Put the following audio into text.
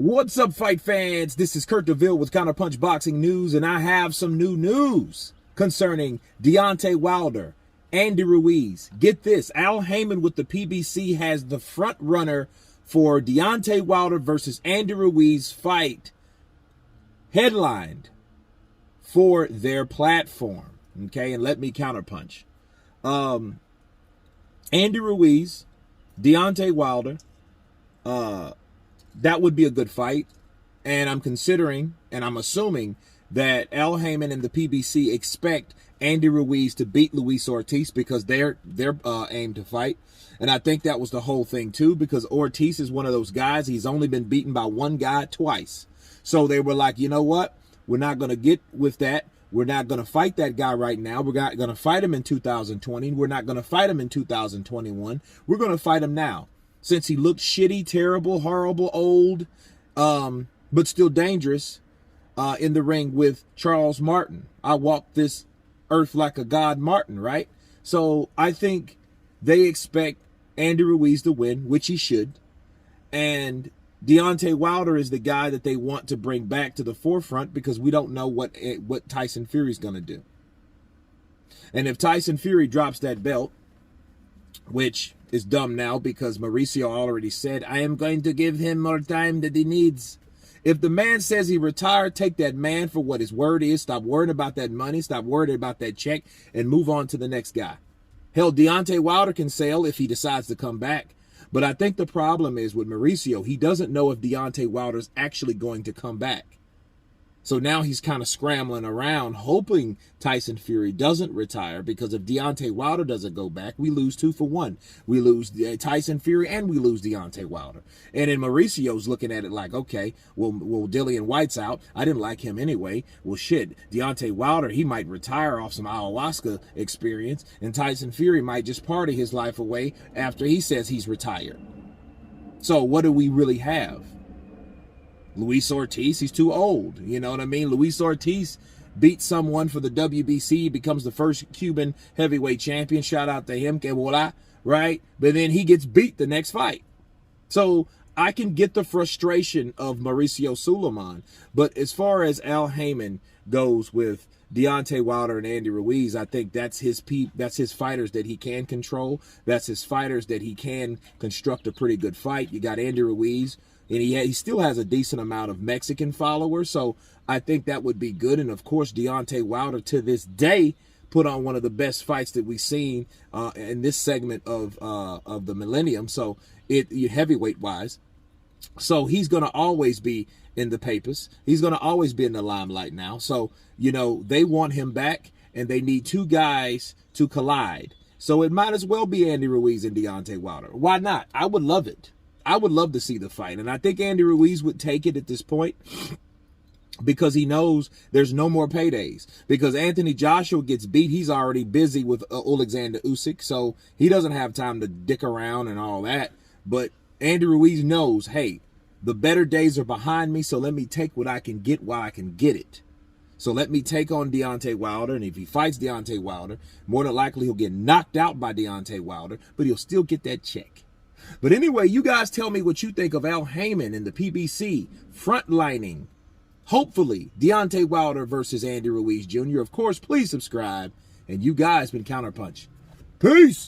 What's up, fight fans? This is Kurt DeVille with Counterpunch Boxing News, and I have some new news concerning Deontay Wilder, Andy Ruiz. Get this, Al Heyman with the PBC has the front runner for Deontay Wilder versus Andy Ruiz fight headlined for their platform. Okay, and let me counterpunch. Andy Ruiz, Deontay Wilder, that would be a good fight. And I'm considering, and I'm assuming that Al Heyman and the PBC expect Andy Ruiz to beat Luis Ortiz because they're aimed to fight. And I think that was the whole thing too, because Ortiz is one of those guys. He's only been beaten by one guy twice. So they were like, you know what? We're not going to get with that. We're not going to fight that guy right now. We're not going to fight him in 2020. We're not going to fight him in 2021. We're going to fight him now. Since he looked shitty, terrible, horrible, old, but still dangerous in the ring with Charles Martin. I walk this earth like a god Martin, right? So I think they expect Andy Ruiz to win, which he should. And Deontay Wilder is the guy that they want to bring back to the forefront because we don't know what Tyson Fury's going to do. And if Tyson Fury drops that belt, which is dumb now because Mauricio already said, I am going to give him more time that he needs. If the man says he retired, take that man for what his word is. Stop worrying about that money. Stop worrying about that check and move on to the next guy. Hell, Deontay Wilder can sail if he decides to come back. But I think the problem is with Mauricio, he doesn't know if Deontay Wilder's actually going to come back. So now he's kind of scrambling around, hoping Tyson Fury doesn't retire, because if Deontay Wilder doesn't go back, we lose 2 for 1. We lose Tyson Fury and we lose Deontay Wilder. And then Mauricio's looking at it like, okay, well, Dillian White's out. I didn't like him anyway. Well, shit, Deontay Wilder, he might retire off some ayahuasca experience, and Tyson Fury might just party his life away after he says he's retired. So what do we really have? Luis Ortiz, he's too old. You know what I mean? Luis Ortiz beats someone for the WBC, becomes the first Cuban heavyweight champion. Shout out to him, que voila, right? But then he gets beat the next fight. So I can get the frustration of Mauricio Suleiman. But as far as Al Heyman goes with Deontay Wilder and Andy Ruiz, I think that's his fighters that he can control. That's his fighters that he can construct a pretty good fight. You got Andy Ruiz, and he still has a decent amount of Mexican followers, so I think that would be good. And, of course, Deontay Wilder, to this day, put on one of the best fights that we've seen in this segment of the millennium, so heavyweight-wise. So he's going to always be in the papers. He's going to always be in the limelight now. So, you know, they want him back, and they need 2 guys to collide. So it might as well be Andy Ruiz and Deontay Wilder. Why not? I would love it. I would love to see the fight, and I think Andy Ruiz would take it at this point because he knows there's no more paydays. Because Anthony Joshua gets beat, he's already busy with Alexander Usyk, so he doesn't have time to dick around and all that. But Andy Ruiz knows, hey, the better days are behind me, so let me take what I can get while I can get it. So let me take on Deontay Wilder, and if he fights Deontay Wilder, more than likely he'll get knocked out by Deontay Wilder, but he'll still get that check. But anyway, you guys tell me what you think of Al Heyman and the PBC frontlining, hopefully, Deontay Wilder versus Andy Ruiz Jr. Of course, please subscribe. And you guys been Counterpunch. Peace!